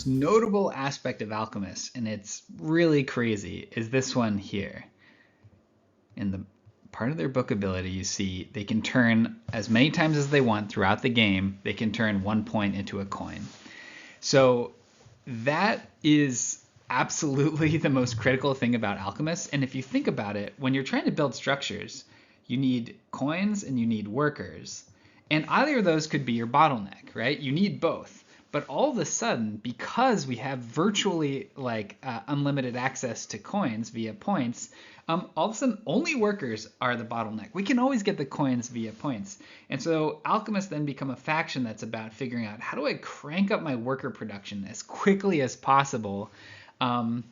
most notable aspect of Alchemists, and it's really crazy, is this one here. In the part of their book ability, you see they can turn as many times as they want throughout the game. They can turn 1 point into a coin. So that is absolutely the most critical thing about Alchemists. And if you think about it, when you're trying to build structures, you need coins and you need workers. And either of those could be your bottleneck, right? You need both. But all of a sudden, because we have virtually unlimited access to coins via points, all of a sudden only workers are the bottleneck. We can always get the coins via points. And so Alchemists then become a faction that's about figuring out, how do I crank up my worker production as quickly as possible? And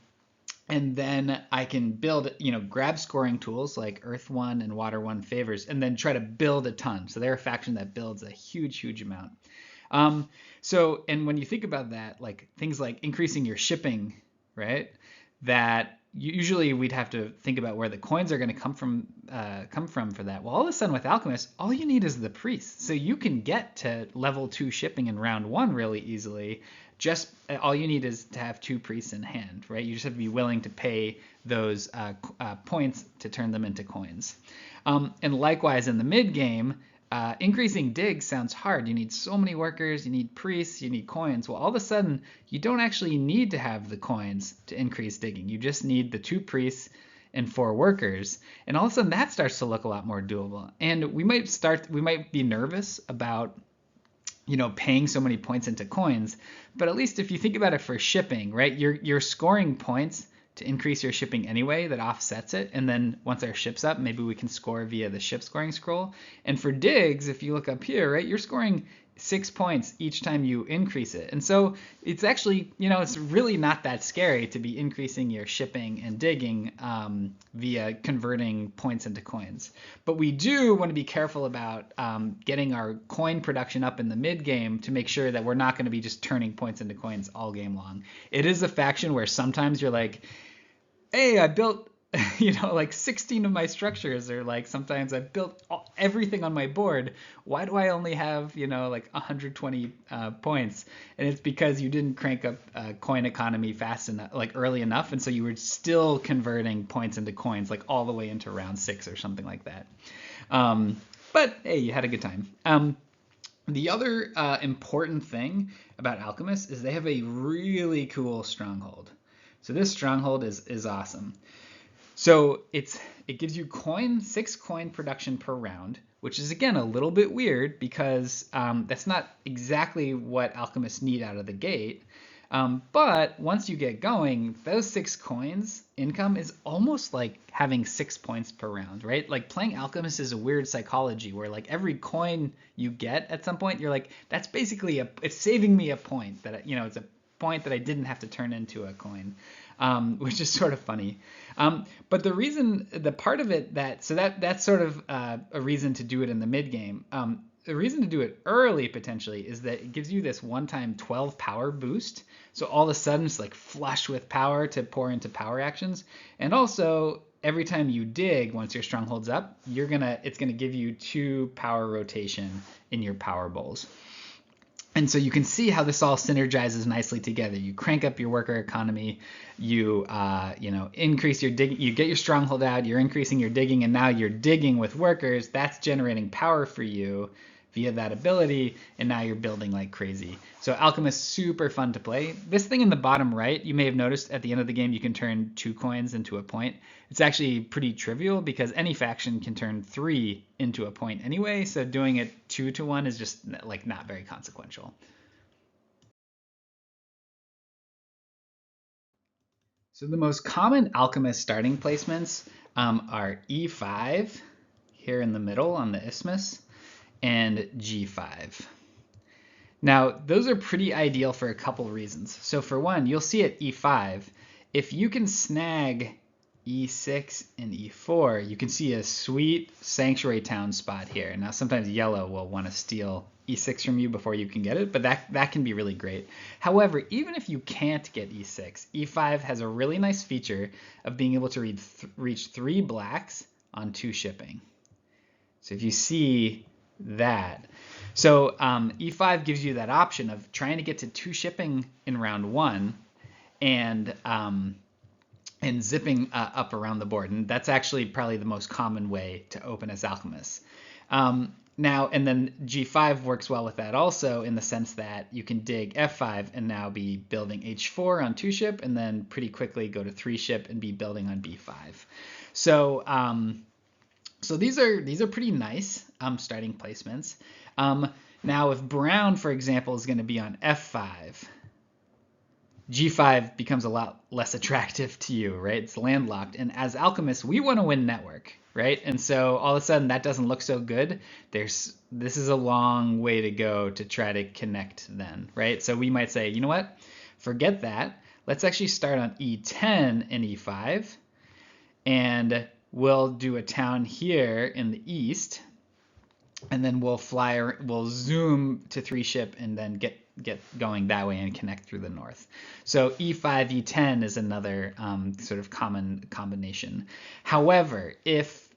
then I can build, grab scoring tools like Earth 1 and Water 1 favors, and then try to build a ton. So they're a faction that builds a huge, huge amount. And when you think about that, like things like increasing your shipping, right? That usually we'd have to think about where the coins are going to come from for that. Well, all of a sudden with Alchemists, all you need is the priest. So you can get to level 2 shipping in round 1 really easily. Just all you need is to have 2 priests in hand, right? You just have to be willing to pay those points to turn them into coins. And likewise in the mid game, increasing dig sounds hard. You need so many workers, you need priests, you need coins. Well, all of a sudden, you don't actually need to have the coins to increase digging. You just need the 2 priests and 4 workers. And all of a sudden, that starts to look a lot more doable. And we might be nervous about paying so many points into coins, but at least if you think about it for shipping, right, you're scoring points to increase your shipping anyway, that offsets it. And then once our ship's up, maybe we can score via the ship scoring scroll. And for digs, if you look up here, right, you're scoring 6 points each time you increase it. And so it's actually, it's really not that scary to be increasing your shipping and digging via converting points into coins. But we do want to be careful about getting our coin production up in the mid game to make sure that we're not going to be just turning points into coins all game long. It is a faction where sometimes you're like, hey, I built 16 of my structures, or like sometimes I built everything on my board. Why do I only have 120 points? And it's because you didn't crank up coin economy fast enough, early enough, and so you were still converting points into coins all the way into round 6 or something like that. But hey, you had a good time. The other important thing about Alchemists is they have a really cool stronghold. So this stronghold is awesome. So it gives you 6 coin production per round, which is again a little bit weird because that's not exactly what Alchemists need out of the gate. But once you get going, those 6 coins income is almost like having 6 points per round, right? Like playing Alchemist is a weird psychology where every coin you get at some point, you're like, that's basically it's saving me a point that it's a point that I didn't have to turn into a coin. Which is sort of funny. But the part of it that's sort of a reason to do it in the mid game. The reason to do it early potentially is that it gives you this one-time 12 power boost. So all of a sudden it's flush with power to pour into power actions. And also every time you dig, once your stronghold's up, it's gonna give you 2 power rotation in your power bowls. And so you can see how this all synergizes nicely together. You crank up your worker economy, you increase your digging, you get your stronghold out, you're increasing your digging, and now you're digging with workers. That's generating power for you via that ability, and now you're building like crazy. So Alchemist, super fun to play. This thing in the bottom right, you may have noticed at the end of the game you can turn 2 coins into a point. It's actually pretty trivial because any faction can turn 3 into a point anyway, so doing it 2 to 1 is just not very consequential. So the most common Alchemist starting placements are E5 here in the middle on the isthmus, and G5. Now, those are pretty ideal for a couple reasons. So for one, you'll see at E5, if you can snag E6 and E4, you can see a sweet sanctuary town spot here. Now, sometimes yellow will want to steal E6 from you before you can get it, but that can be really great. However, even if you can't get E6, E5 has a really nice feature of being able to reach 3 blacks on 2 shipping. So if you see that. So E5 gives you that option of trying to get to 2 shipping in round 1 and zipping up around the board. And that's actually probably the most common way to open as Alchemists. Now, and then G5 works well with that also in the sense that you can dig F5 and now be building H4 on 2 ship and then pretty quickly go to 3 ship and be building on B5. So so these are pretty nice starting placements. Now, if Brown, for example, is going to be on F5, G5 becomes a lot less attractive to you, right? It's landlocked. And as Alchemists, we want to win network, right? And so all of a sudden that doesn't look so good. This is a long way to go to try to connect then, right? So we might say, you know what? Forget that. Let's actually start on E10 and E5. And we'll do a town here in the east. And then we'll zoom to 3 ship and then get going that way and connect through the north. So E5, E10 is another sort of common combination. However, if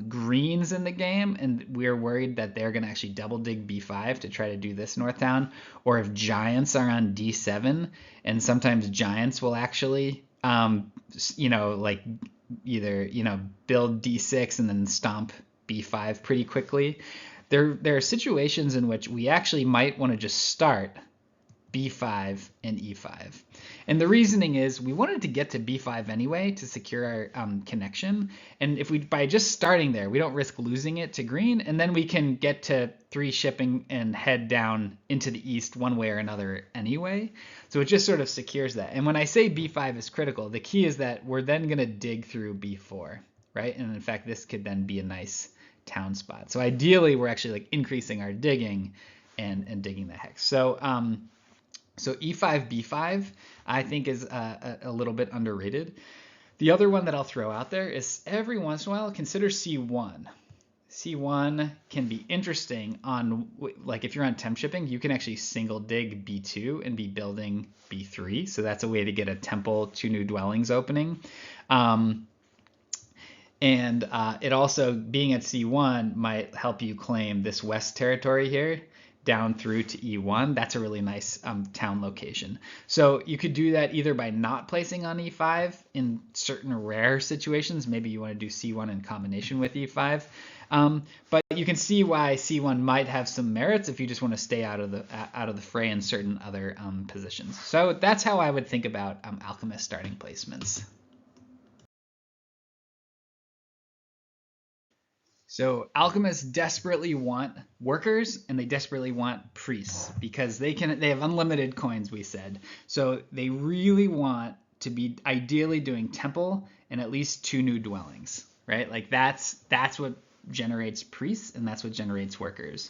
green's in the game and we're worried that they're going to actually double dig B5 to try to do this north town, or if giants are on D7, and sometimes giants will actually, like either, build D6 and then stomp B5 pretty quickly. There are situations in which we actually might want to just start B5 and E5. And the reasoning is we wanted to get to B5 anyway to secure our connection. And if by just starting there, we don't risk losing it to green, and then we can get to 3 shipping and head down into the east one way or another anyway. So it just sort of secures that. And when I say B5 is critical, the key is that we're then going to dig through B4, right? And in fact, this could then be a nice town spot. So ideally, we're actually like increasing our digging and digging the hex. So so E5, B5, I think is a little bit underrated. The other one that I'll throw out there is every once in a while, consider C1. C1 can be interesting on, like if you're on temp shipping, you can actually single dig B2 and be building B3. So that's a way to get a temple, 2 new dwellings opening. And it also, being at C1, might help you claim this west territory here down through to E1. That's a really nice town location. So you could do that either by not placing on E5 in certain rare situations. Maybe you want to do C1 in combination with E5. But you can see why C1 might have some merits if you just want to stay out of the fray in certain other positions. So that's how I would think about Alchemist starting placements. So Alchemists desperately want workers and they desperately want priests because they have unlimited coins, we said. So they really want to be ideally doing temple and at least 2 new dwellings, right? Like that's what generates priests and that's what generates workers.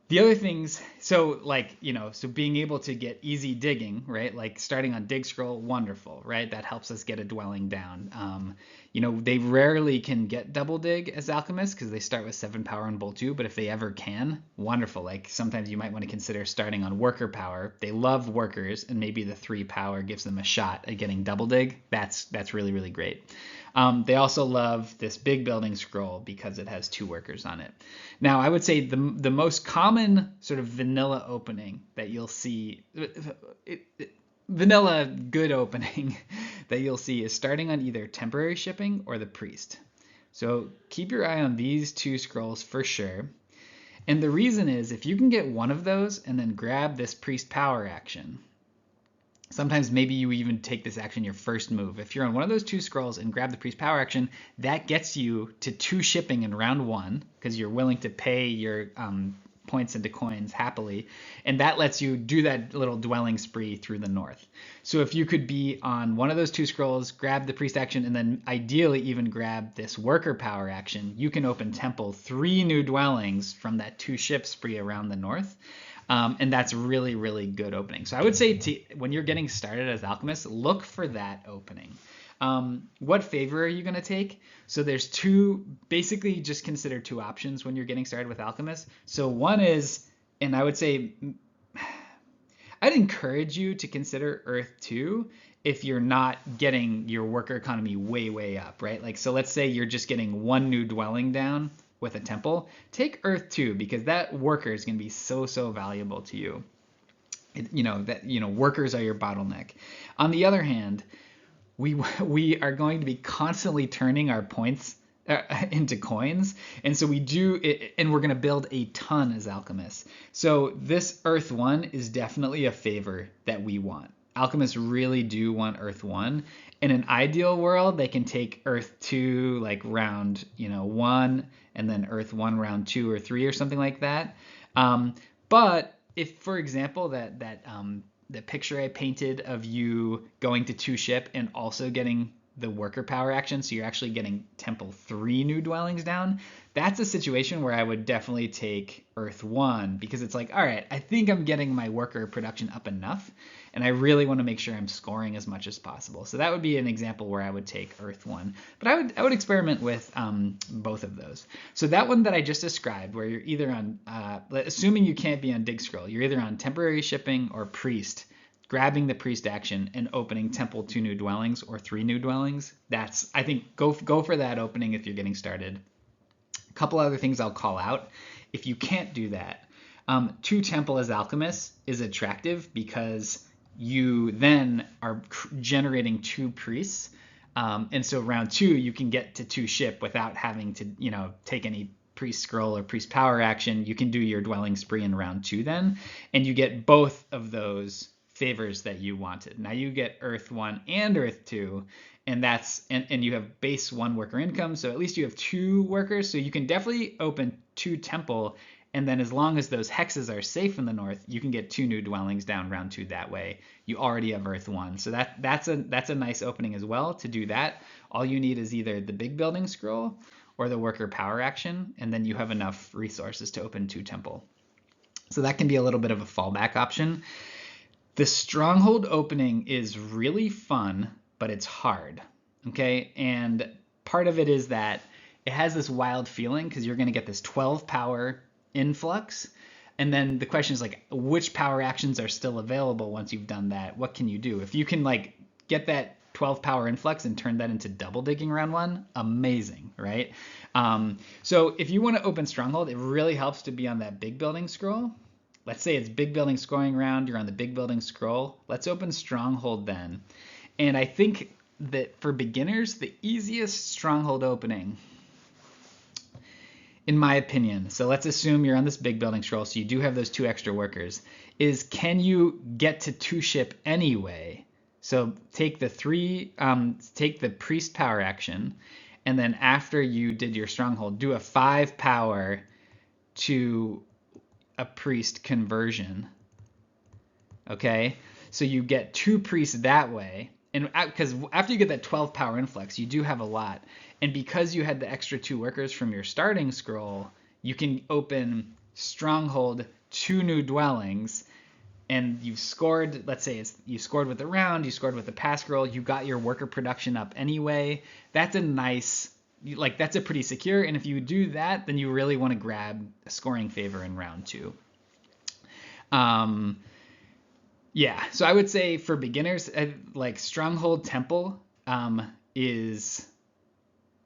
The other things, so being able to get easy digging, right? Like starting on dig scroll, wonderful, right? That helps us get a dwelling down. They rarely can get double dig as alchemists because they start with 7 power on bolt 2, but if they ever can, wonderful. Like sometimes you might want to consider starting on worker power. They love workers, and maybe the 3 power gives them a shot at getting double dig. That's really, really great. They also love this big building scroll because it has 2 workers on it. Now, I would say the most common sort of vanilla opening that you'll see, vanilla good opening that you'll see is starting on either temporary shipping or the priest. So keep your eye on these 2 scrolls for sure. And the reason is if you can get one of those and then grab this priest power action, sometimes maybe you even take this action your first move. If you're on one of those 2 scrolls and grab the priest power action, that gets you to 2 shipping in round 1 because you're willing to pay your points into coins happily, and that lets you do that little dwelling spree through the north. So if you could be on one of those 2 scrolls, grab the priest action, and then ideally even grab this worker power action, you can open temple 3 new dwellings from that 2 ship spree around the north. And that's really, really good opening. So I would say when you're getting started as Alchemist, look for that opening. What favor are you going to take? So there's 2, basically just consider 2 options when you're getting started with Alchemist. So one is, and I would say, I'd encourage you to consider Earth 2 if you're not getting your worker economy way, way up, right? Like, so let's say you're just getting 1 new dwelling down. with a temple, take Earth 2, because that worker is going to be so valuable to you. Workers are your bottleneck. On the other hand, we are going to be constantly turning our points into coins, and so we do it, and we're going to build a ton as alchemists. So this Earth 1 is definitely a favor that we want. Alchemists really do want Earth 1. In an ideal world, they can take Earth 2 like round 1, and then Earth 1 round 2 or 3 or something like that. But if, for example, the picture I painted of you going to 2 ship and also getting the worker power action, so you're actually getting Temple 3 new dwellings down, that's a situation where I would definitely take Earth 1, because it's like, all right, I think I'm getting my worker production up enough, and I really want to make sure I'm scoring as much as possible. So that would be an example where I would take Earth 1. But I would experiment with both of those. So that one that I just described, where you're either on, assuming you can't be on Dig Scroll, you're either on Temporary Shipping or Priest, grabbing the Priest action and opening Temple 2 new dwellings or 3 new dwellings. That's, I think, go for that opening if you're getting started. A couple other things I'll call out. If you can't do that, 2 Temple as Alchemists is attractive because you then are generating 2 Priests. And so round 2, you can get to 2 ship without having to, take any Priest Scroll or Priest Power action. You can do your Dwelling Spree in round 2 then, and you get both of those favors that you wanted. Now you get Earth 1 and Earth 2, and and you have base 1 worker income, so at least you have 2 workers, so you can definitely open 2 Temple, and then as long as those hexes are safe in the north, you can get 2 new dwellings down round 2 that way. You already have Earth 1, so that's a nice opening as well. To do that, all you need is either the big building scroll or the worker power action, and then you have enough resources to open 2 Temple. So that can be a little bit of a fallback option. The stronghold opening is really fun, but it's hard, okay? And part of it is that it has this wild feeling because you're going to get this 12 power influx. And then the question is like, which power actions are still available once you've done that? What can you do? If you can like get that 12 power influx and turn that into double digging round 1, amazing, right? So if you want to open stronghold, it really helps to be on that big building scroll. Let's say it's big building scoring round, you're on the big building scroll. Let's open stronghold then. And I think that for beginners, the easiest stronghold opening, in my opinion, so let's assume you're on this big building scroll, so you do have those 2 extra workers, is can you get to 2 ship anyway? So take the Priest power action, and then after you did your stronghold, do a 5 power to a Priest conversion. Okay, so you get 2 priests that way, and because after you get that 12 power influx, you do have a lot, and because you had the extra 2 workers from your starting scroll, you can open stronghold 2 new dwellings, and you've scored. Let's say you scored with the round, you scored with the pass scroll, you got your worker production up anyway. That's a nice, that's a pretty secure, and if you do that, then you really want to grab a scoring favor in round 2. Yeah, so I would say for beginners, like Stronghold Temple is,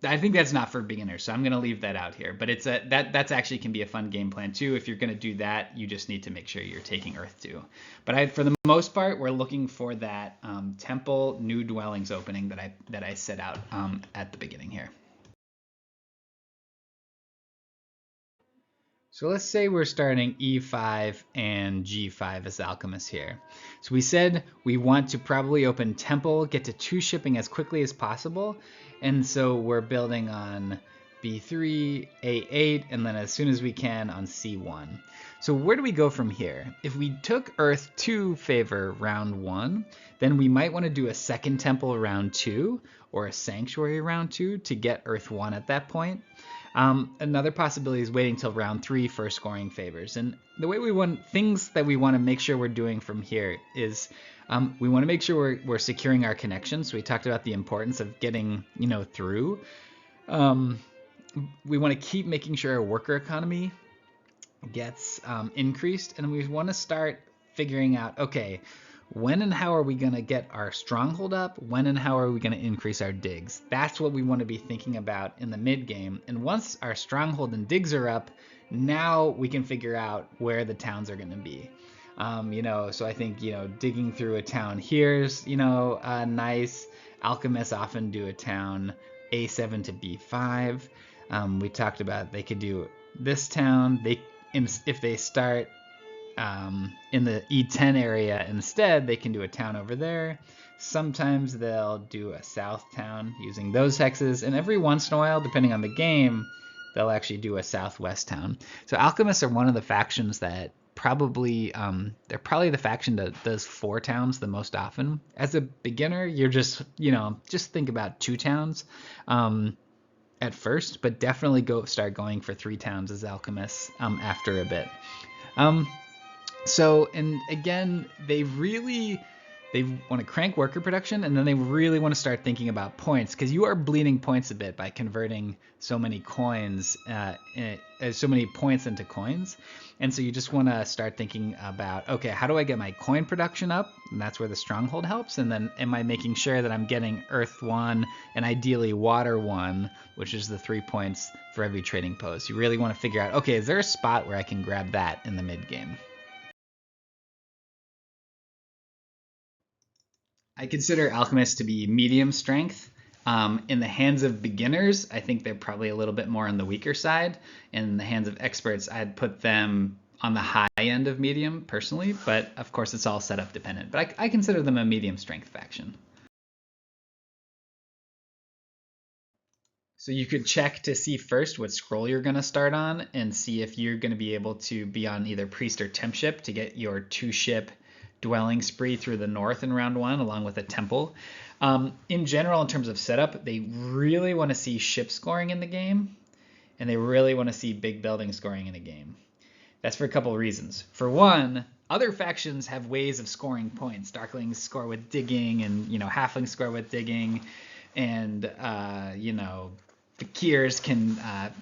I think that's not for beginners, so I'm going to leave that out here. But that's actually can be a fun game plan too. If you're going to do that, you just need to make sure you're taking Earth 2. But for the most part, we're looking for that Temple New Dwellings opening that I set out at the beginning here. So let's say we're starting E5 and G5 as alchemists here. So we said we want to probably open Temple, get to 2 shipping as quickly as possible. And so we're building on B3, A8, and then as soon as we can on C1. So where do we go from here? If we took Earth 2 favor round 1, then we might want to do a second Temple round 2 or a Sanctuary round 2 to get Earth 1 at that point. Another possibility is waiting till round 3 for scoring favors. And the way things that we want to make sure we're doing from here is we want to make sure we're securing our connections. So we talked about the importance of getting, through. We want to keep making sure our worker economy gets increased, and we want to start figuring out, okay, when and how are we going to get our stronghold up? When and how are we going to increase our digs? That's what we want to be thinking about in the mid game. And once our stronghold and digs are up, now we can figure out where the towns are going to be. So I think, digging through a town here's, nice. Alchemists often do a town A7 to B5. We talked about they could do this town. If they start in the E10 area instead, they can do a town over there. Sometimes they'll do a south town using those hexes, and every once in a while, depending on the game, they'll actually do a southwest town. So Alchemists are one of the factions that they're probably the faction that does 4 towns the most often. As a beginner, you're just think about 2 towns at first, but definitely start going for 3 towns as Alchemists after a bit. And again, they want to crank worker production, and then they really want to start thinking about points, because you are bleeding points a bit by converting so many points into coins. And so you just want to start thinking about, okay, how do I get my coin production up? And that's where the stronghold helps. And then am I making sure that I'm getting earth 1 and ideally water 1, which is the 3 points for every trading post. You really want to figure out, okay, is there a spot where I can grab that in the mid game? I consider Alchemists to be medium strength. In the hands of beginners, I think they're probably a little bit more on the weaker side. In the hands of experts, I'd put them on the high end of medium personally, but of course it's all setup dependent. But I consider them a medium strength faction. So you could check to see first what scroll you're going to start on and see if you're going to be able to be on either priest or temp ship to get your 2-ship dwelling spree through the north in round 1 along with a temple. In general, in terms of setup, they really want to see ship scoring in the game, and they really want to see big building scoring in a game. That's for a couple of reasons. For one, other factions have ways of scoring points. Darklings score with digging, and halflings score with digging, and Fakirs can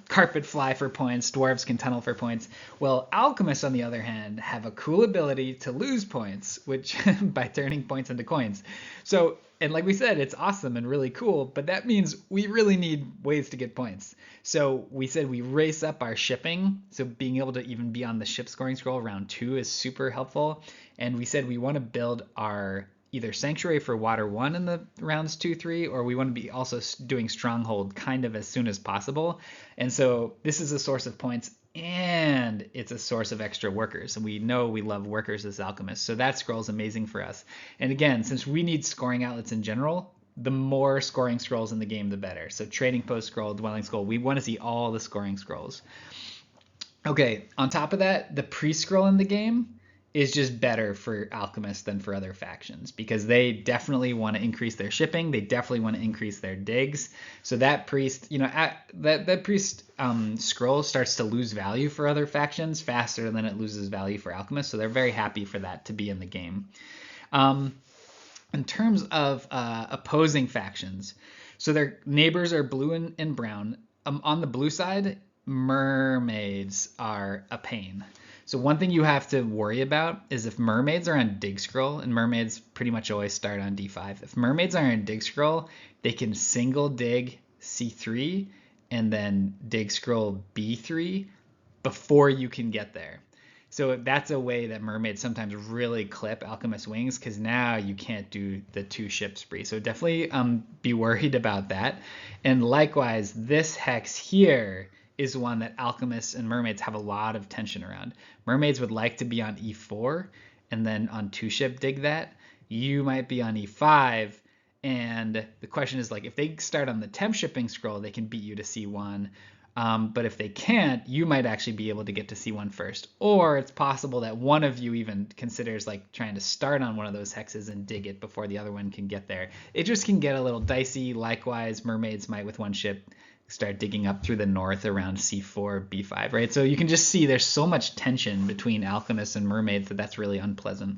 carpet fly for points, dwarves can tunnel for points. Well, alchemists, on the other hand, have a cool ability to lose points, which by turning points into coins. So, and like we said, it's awesome and really cool, but that means we really need ways to get points. So we said we race up our shipping, so being able to even be on the ship scoring scroll round 2 is super helpful. And we said we want to build our either Sanctuary for Water 1 in the rounds 2, 3, or we want to be also doing Stronghold kind of as soon as possible. And so this is a source of points, and it's a source of extra workers. And we know we love workers as alchemists, so that scroll is amazing for us. And again, since we need scoring outlets in general, the more scoring scrolls in the game, the better. So Trading Post scroll, Dwelling scroll, we want to see all the scoring scrolls. Okay, on top of that, the pre-scroll in the game is just better for alchemists than for other factions, because they definitely want to increase their shipping. They definitely want to increase their digs. So that priest, that priest scroll starts to lose value for other factions faster than it loses value for alchemists. So they're very happy for that to be in the game. In terms of opposing factions, so their neighbors are blue and brown. On the blue side, mermaids are a pain. So one thing you have to worry about is if mermaids are on dig scroll, and mermaids pretty much always start on D5. If mermaids are on dig scroll, they can single dig C3 and then dig scroll B3 before you can get there. So that's a way that mermaids sometimes really clip alchemist wings, because now you can't do the 2-ship spree. So definitely be worried about that. And likewise, this hex here is one that alchemists and mermaids have a lot of tension around. Mermaids would like to be on E4 and then on 2-ship dig that. You might be on E5, and the question is, like, if they start on the temp shipping scroll, they can beat you to C1. But if they can't, you might actually be able to get to C1 first. Or it's possible that one of you even considers like trying to start on one of those hexes and dig it before the other one can get there. It just can get a little dicey. Likewise, mermaids might with 1 ship start digging up through the north around C4, B5, right? So you can just see there's so much tension between alchemists and mermaids that that's really unpleasant.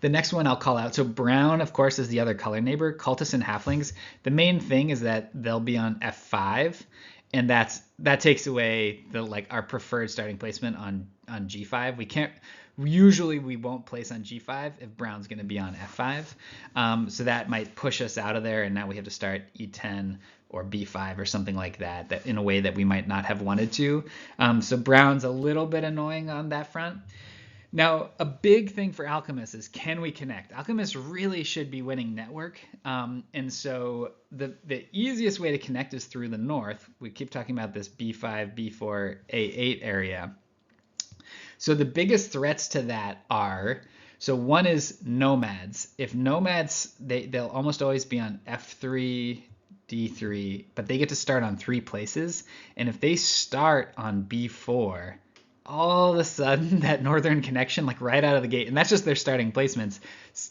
The next one I'll call out. So brown, of course, is the other color neighbor. Cultists and halflings. The main thing is that they'll be on F5, and that takes away the our preferred starting placement on G5. We won't place on G5 if brown's going to be on F5. So that might push us out of there, and now we have to start E10 or B5 or something like that in a way that we might not have wanted to. So brown's a little bit annoying on that front. Now, a big thing for Alchemists is, can we connect? Alchemists really should be winning network. And so the easiest way to connect is through the north. We keep talking about this B5, B4, A8 area. So the biggest threats to that are, so one is nomads. If nomads, they'll almost always be on F3, D3, but they get to start on 3 places. And if they start on B4, all of a sudden that northern connection, like right out of the gate, and that's just their starting placements,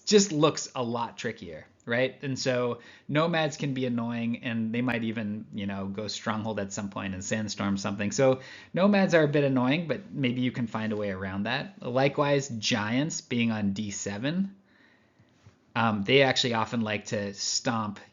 just looks a lot trickier, right? And so nomads can be annoying, and they might even, go stronghold at some point and sandstorm something. So nomads are a bit annoying, but maybe you can find a way around that. Likewise, giants being on D7. They actually often like to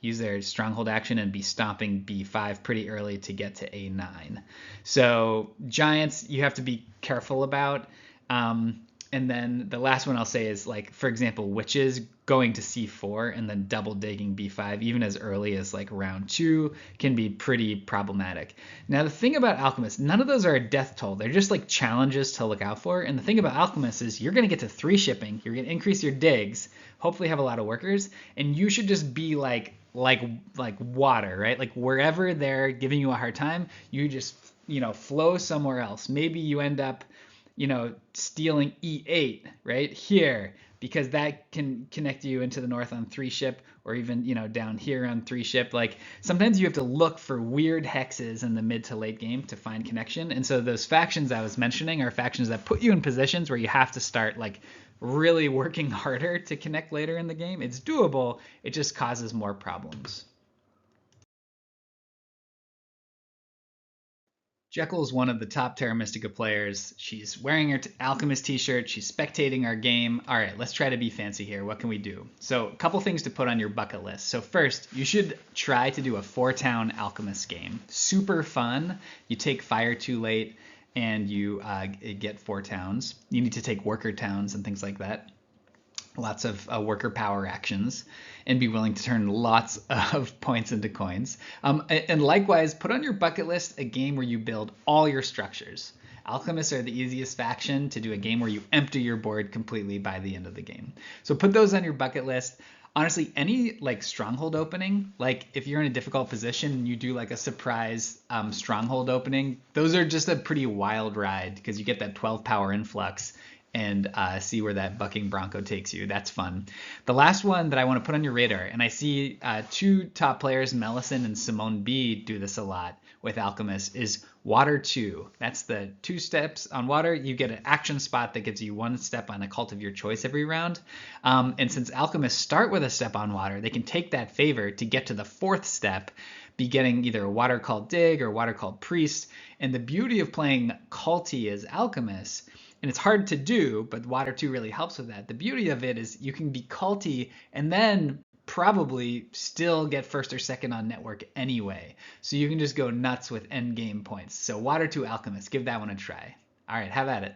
use their stronghold action and be stomping B5 pretty early to get to A9. So giants, you have to be careful about. And then the last one I'll say is, like, for example, witches going to C4 and then double digging B5, even as early as like round 2, can be pretty problematic. Now, the thing about Alchemists, none of those are a death toll. They're just like challenges to look out for. And the thing about Alchemists is you're going to get to 3 shipping. You're going to increase your digs, hopefully have a lot of workers, and you should just be like water, right? Like wherever they're giving you a hard time, you just, flow somewhere else. Maybe you end up, stealing E8 right here, because that can connect you into the north on 3 ship, or even, down here on 3 ship. Like sometimes you have to look for weird hexes in the mid to late game to find connection. And so those factions I was mentioning are factions that put you in positions where you have to start like really working harder to connect later in the game. It's doable, it just causes more problems. Jekyll is one of the top Terra Mystica players. She's wearing her Alchemist t-shirt. She's spectating our game. All right, let's try to be fancy here. What can we do? So a couple things to put on your bucket list. So first, you should try to do a 4-town Alchemist game. Super fun. You take fire too late and you get 4 towns. You need to take worker towns and things like that. Lots of worker power actions, and be willing to turn lots of points into coins. And likewise, put on your bucket list a game where you build all your structures. Alchemists are the easiest faction to do a game where you empty your board completely by the end of the game. So put those on your bucket list. Honestly, any like stronghold opening, like if you're in a difficult position and you do like a surprise stronghold opening, those are just a pretty wild ride, because you get that 12 power influx and see where that bucking bronco takes you. That's fun. The last one that I want to put on your radar, and I see 2 top players, Melisson and Simone B, do this a lot with Alchemists, is Water 2. That's the 2 steps on water. You get an action spot that gives you 1 step on a cult of your choice every round. And since Alchemists start with a step on water, they can take that favor to get to the 4th step, be getting either a water called Dig or water called Priest. And the beauty of playing culty as Alchemists, and it's hard to do, but Water 2 really helps with that. The beauty of it is you can be culty and then probably still get 1st or 2nd on network anyway. So you can just go nuts with end game points. So Water 2 Alchemist, give that one a try. All right, have at it.